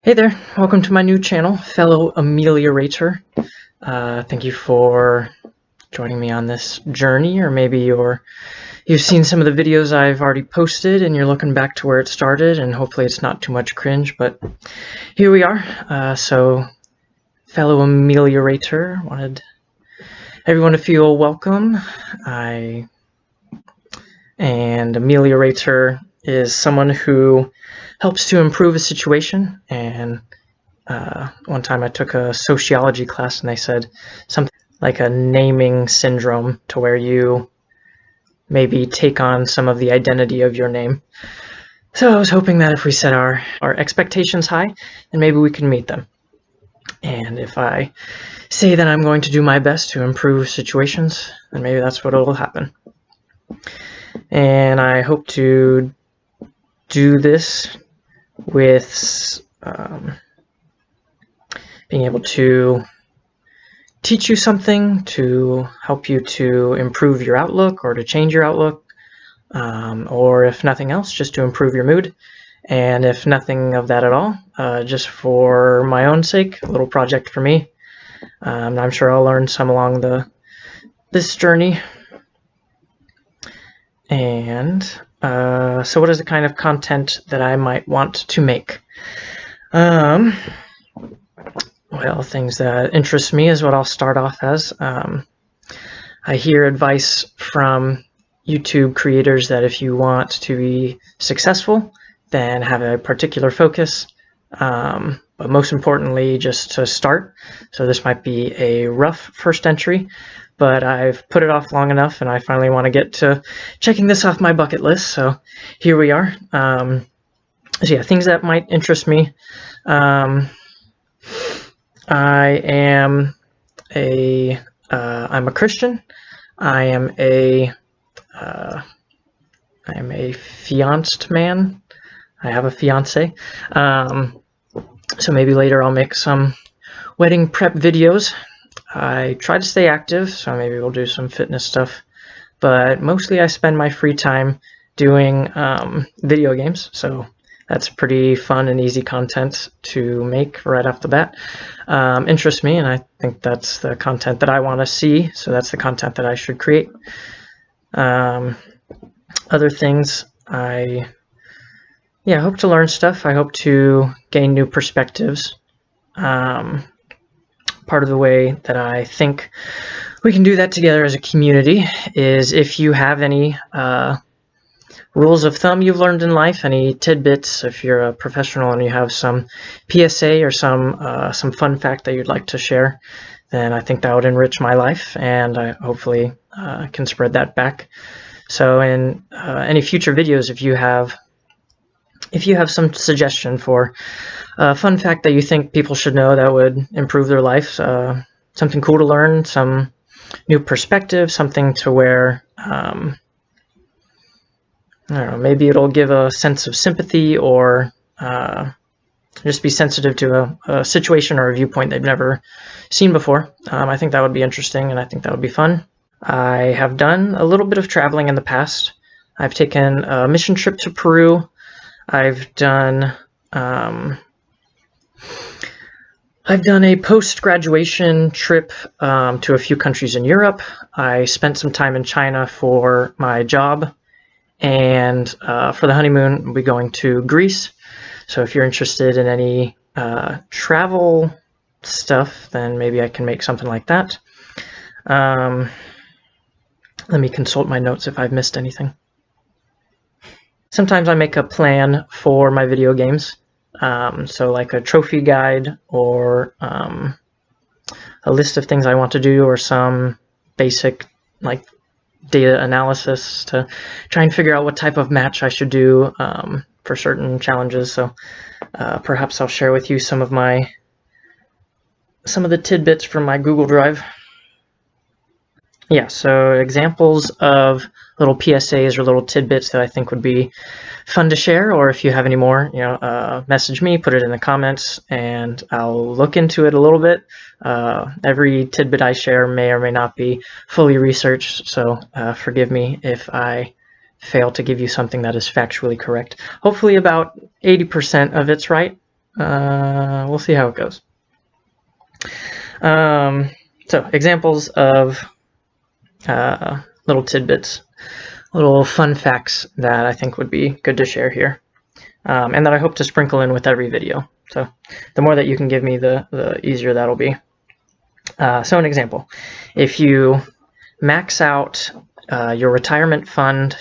Hey there, welcome to my new channel, fellow Ameliorator. Thank you for joining me on this journey, or maybe you've seen some of the videos I've already posted and you're looking back to where it started, and hopefully it's not too much cringe, but here we are. So, fellow Ameliorator, wanted everyone to feel welcome. And Ameliorator is someone who helps to improve a situation. And one time I took a sociology class and they said something like a naming syndrome, to where you maybe take on some of the identity of your name. So I was hoping that if we set our expectations high, then maybe we can meet them. And if I say that I'm going to do my best to improve situations, then maybe that's what will happen. And I hope to do this with being able to teach you something to help you to improve your outlook or to change your outlook, or if nothing else, just to improve your mood. And if nothing of that at all, just for my own sake, a little project for me. I'm sure I'll learn some along this journey. And so what is the kind of content that I might want to make? Well, things that interest me is what I'll start off as. I hear advice from YouTube creators that if you want to be successful, then have a particular focus. But most importantly, just to start. So this might be a rough first entry, but I've put it off long enough and I finally want to get to checking this off my bucket list. So here we are. So yeah, things that might interest me. I'm a Christian. I am a fianced man. I have a fiance. So maybe later I'll make some wedding prep videos. I try to stay active, so maybe we'll do some fitness stuff. But mostly I spend my free time doing video games. So that's pretty fun and easy content to make right off the bat. Interests me, and I think that's the content that I want to see. So that's the content that I should create. Other things, I hope to learn stuff. I hope to gain new perspectives. Part of the way that I think we can do that together as a community is if you have any rules of thumb you've learned in life, any tidbits, if you're a professional and you have some PSA or some fun fact that you'd like to share, then I think that would enrich my life, and I hopefully can spread that back. So in any future videos, if you have some suggestion for a fun fact that you think people should know that would improve their life, something cool to learn, some new perspective, something to where, I don't know, maybe it'll give a sense of sympathy, or just be sensitive to a situation or a viewpoint they've never seen before. I think that would be interesting, and I think that would be fun. I have done a little bit of traveling in the past. I've taken a mission trip to Peru. I've done a post-graduation trip to a few countries in Europe. I spent some time in China for my job, and for the honeymoon, we'll be going to Greece. So if you're interested in any travel stuff, then maybe I can make something like that. Let me consult my notes if I've missed anything. Sometimes I make a plan for my video games, so like a trophy guide, or a list of things I want to do, or some basic like data analysis to try and figure out what type of match I should do for certain challenges. So perhaps I'll share with you some of the tidbits from my Google Drive. Yeah, so examples of little PSAs or little tidbits that I think would be fun to share, or if you have any more, message me, put it in the comments, and I'll look into it a little bit. Every tidbit I share may or may not be fully researched, so forgive me if I fail to give you something that is factually correct. Hopefully about 80% of it's right, We'll see how it goes. So examples of little tidbits, little fun facts that I think would be good to share here, and that I hope to sprinkle in with every video. So the more that you can give me, the easier that'll be. So an example, if you max out your retirement fund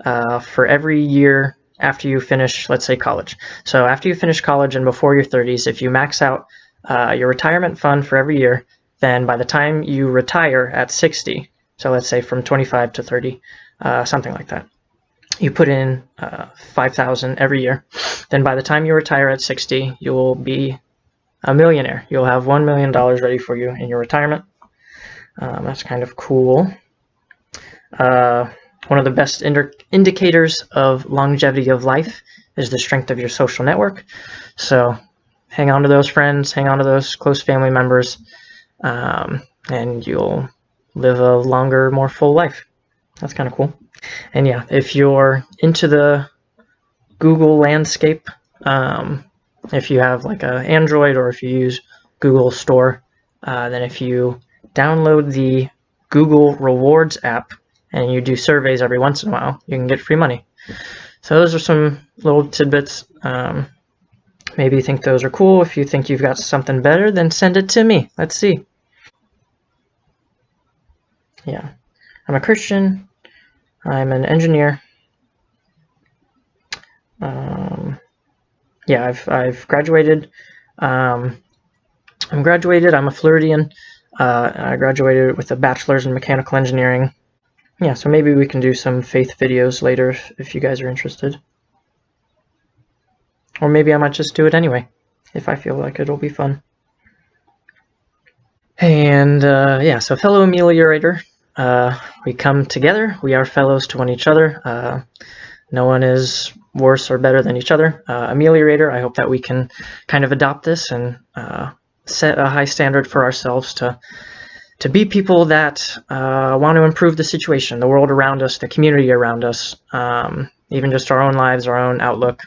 for every year after you finish, let's say, college. So after you finish college and before your 30s, if you max out your retirement fund for every year, then by the time you retire at 60, so let's say from 25 to 30, something like that, you put in $5,000 every year, then by the time you retire at 60, you will be a millionaire. You'll have $1 million ready for you in your retirement. That's kind of cool. One of the best indicators of longevity of life is the strength of your social network. So hang on to those friends, hang on to those close family members, and you'll live a longer, more full life. That's kind of cool. And yeah, if you're into the Google landscape, if you have like an Android or if you use Google Store, then if you download the Google Rewards app and you do surveys every once in a while, you can get free money. So those are some little tidbits. Maybe you think those are cool. If you think you've got something better, then send it to me. Let's see. Yeah, I'm a Christian. I'm an engineer. Yeah, I've graduated. I'm graduated. I'm a Floridian. I graduated with a bachelor's in mechanical engineering. Yeah, so maybe we can do some faith videos later if you guys are interested. Or maybe I might just do it anyway, if I feel like it'll be fun. And yeah, so fellow Ameliorator, we come together. We are fellows to one each other. No one is worse or better than each other. Ameliorator, I hope that we can kind of adopt this and set a high standard for ourselves to be people that want to improve the situation, the world around us, the community around us, even just our own lives, our own outlook.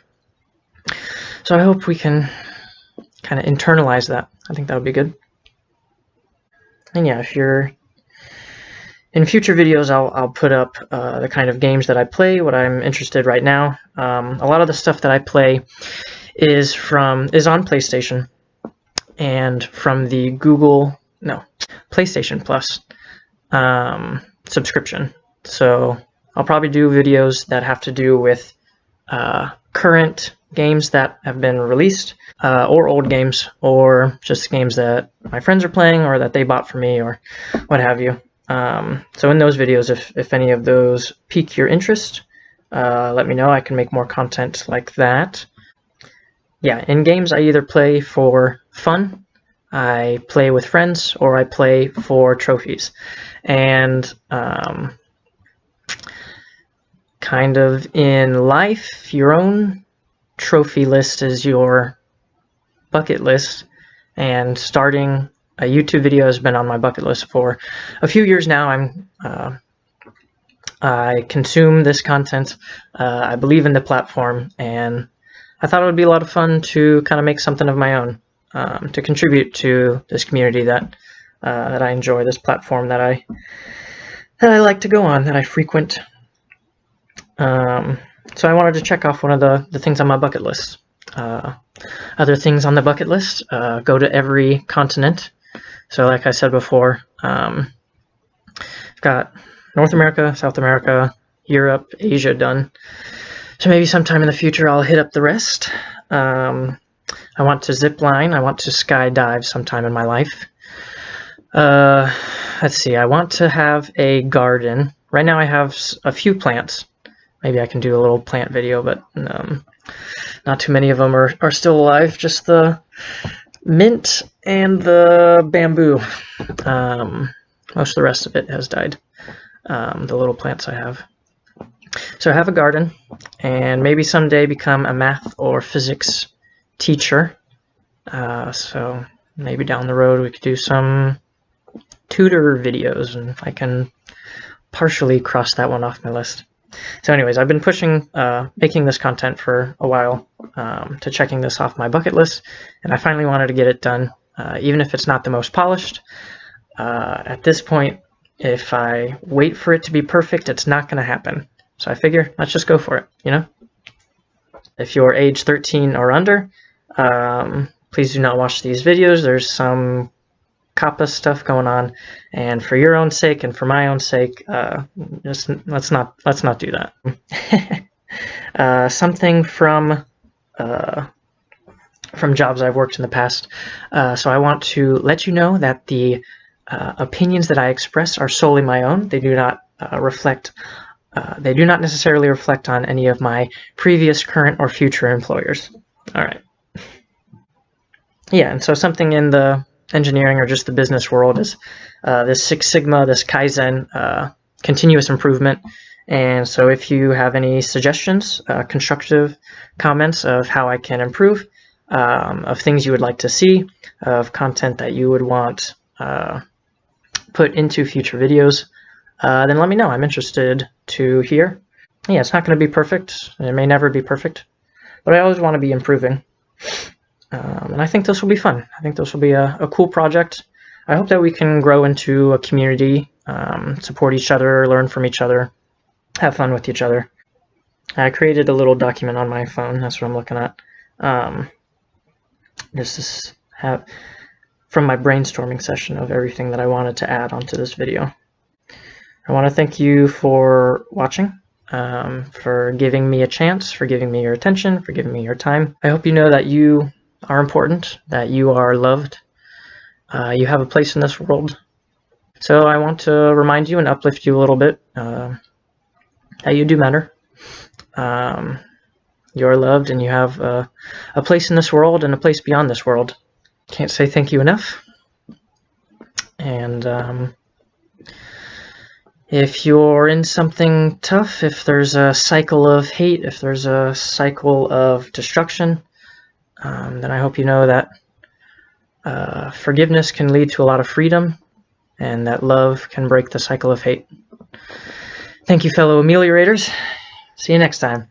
So I hope we can kind of internalize that. I think that would be good. And yeah, if you're in future videos, I'll put up the kind of games that I play, what I'm interested right now. A lot of the stuff that I play is on PlayStation and from the PlayStation Plus subscription. So I'll probably do videos that have to do with current games that have been released, or old games, or just games that my friends are playing or that they bought for me or what have you. So in those videos, if any of those pique your interest, let me know. I can make more content like that. Yeah, in games I either play for fun, I play with friends, or I play for trophies. And kind of in life, your own trophy list is your bucket list, and starting a YouTube video has been on my bucket list for a few years now. I consume this content. I believe in the platform, and I thought it would be a lot of fun to kind of make something of my own, to contribute to this community that I enjoy, this platform that I like to go on, that I frequent. So I wanted to check off one of the things on my bucket list. Other things on the bucket list, go to every continent. So like I said before, I've got North America, South America, Europe, Asia done. So maybe sometime in the future I'll hit up the rest. I want to zip line. I want to skydive sometime in my life. Let's see. I want to have a garden. Right now I have a few plants. Maybe I can do a little plant video, but not too many of them are still alive. Just the mint and the bamboo. Most of the rest of it has died. The little plants I have. So I have a garden, and maybe someday become a math or physics teacher. So maybe down the road we could do some tutor videos, and I can partially cross that one off my list. So anyways, I've been pushing, making this content for a while. to checking this off my bucket list, and I finally wanted to get it done, even if it's not the most polished. At this point, if I wait for it to be perfect, it's not going to happen. So I figure, let's just go for it, you know? If you're age 13 or under, please do not watch these videos. There's some COPPA stuff going on, and for your own sake and for my own sake, just let's not do that. Something from jobs I've worked in the past. So I want to let you know that the opinions that I express are solely my own. They do not reflect. They do not necessarily reflect on any of my previous, current, or future employers. All right. Yeah, and so something in the engineering or just the business world is this Six Sigma, this Kaizen, continuous improvement. And so if you have any suggestions, constructive comments of how I can improve, of things you would like to see, of content that you would want put into future videos, then let me know. I'm interested to hear. Yeah, it's not going to be perfect. It may never be perfect, but I always want to be improving. And I think this will be fun. I think this will be a cool project. I hope that we can grow into a community, support each other, learn from each other, have fun with each other. I created a little document on my phone. That's what I'm looking at. This is from my brainstorming session of everything that I wanted to add onto this video. I want to thank you for watching, for giving me a chance, for giving me your attention, for giving me your time. I hope you know that you are important, that you are loved, you have a place in this world. So I want to remind you and uplift you a little bit that you do matter. You are loved and you have a place in this world and a place beyond this world. Can't say thank you enough. And if you're in something tough, if there's a cycle of hate, if there's a cycle of destruction, then I hope you know that forgiveness can lead to a lot of freedom, and that love can break the cycle of hate. Thank you, fellow ameliorators. See you next time.